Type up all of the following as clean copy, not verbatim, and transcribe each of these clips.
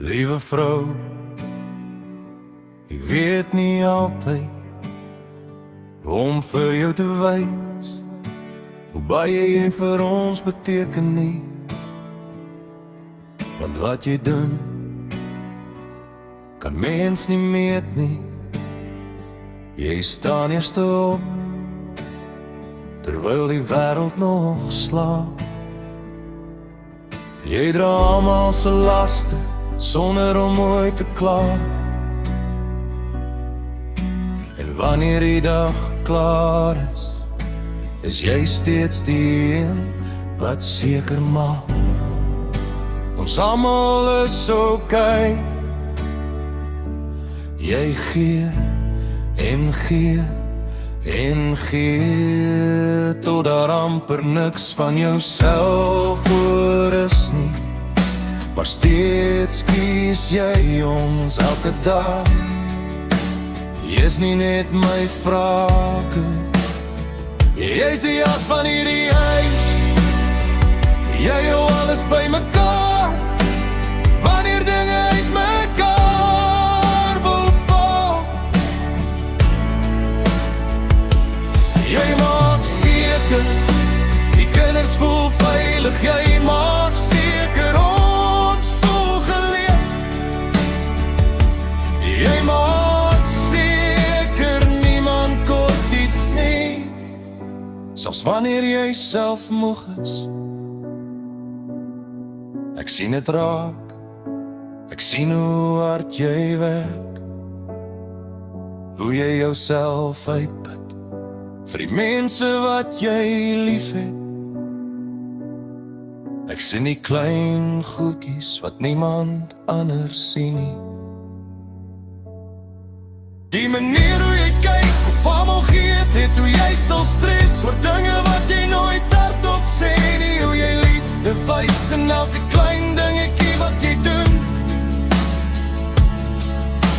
Liewe vrou, ek weet nie altyd hoe om vir jou te wys hoe baie jy vir ons beteken nie. Want wat jy doen, kan mens nie meet nie. Jy staan eerste op, terwyl die wêreld nog slaap. Jy dra almal se laste, sonder om ooit te kla. En wanneer die dag klaar is jy steeds die een wat seker maak ons almal is okay. Jy gee en gee en gee tot daar amper niks van jouself oor is nie. Maar steeds kies jy ons elke dag. Jy is nie net my vrake, jy is die hart van hierdie huis. Jy hou alles by mekaar, wanneer dinge uit mekaar wil val. Jy maak seker, die kinders voel veilig. Jy maak seker ons voel geleef. Jy maak seker niemand kort iets nie, selfs wanneer jy self moeg is. Ek sien het raak, ek sien hoe hard jy werk, hoe jy jouself uitput vir die mense wat jy lief het. Ek sien die klein goedjies wat niemand anders sien nie. Die manier hoe jy kyk, of almal geet het, hoe jy stil stres oor dinge wat jy nooit hardop sê nie. Hoe jy liefde wys in elke klein dingetjie wat jy doen.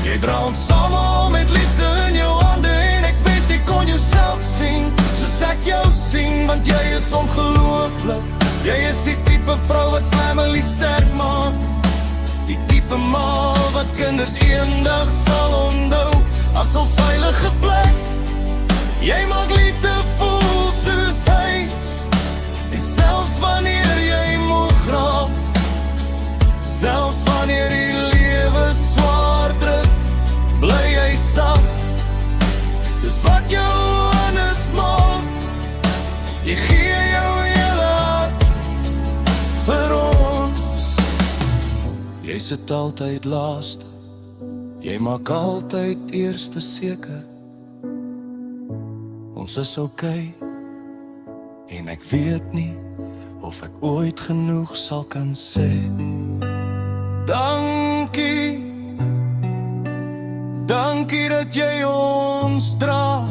Jy dra ons almal met liefde in jou hande, en ek weet jy kon jouself sien soos ek jou sien, want jy is ongelooflik. Jy is die type vrou wat family sterk maak, die type ma wat kinders eendag sal onthou as 'n veilige plek. Jy maak liefde voel soos huis, en selfs wanneer jy moeg raak, selfs wanneer die lewe swaar druk, bly jy sag. Dis wat jou anders maak. Jy gee jou hele hart vir ons. Jy sit altyd laaste, jy maak altyd eerste seker ons is okay. En ek weet nie of ek ooit genoeg sal kan sê. Dankie, dankie dat jy ons dra.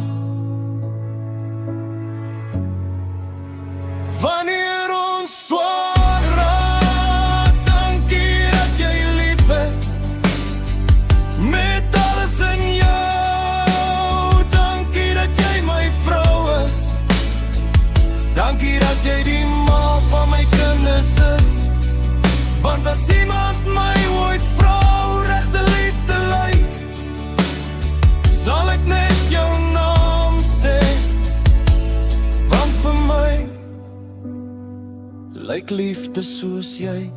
Wanneer ons swaar raak, dankie dat jy lief het, met alles in jou. Dankie dat jy my vrou is, dankie dat jy die ma van my kinders is. Want as iemand my ooit vrou regte liefde lyk, sal ek net jou naam sê. Want vir my lyk liefde soos jy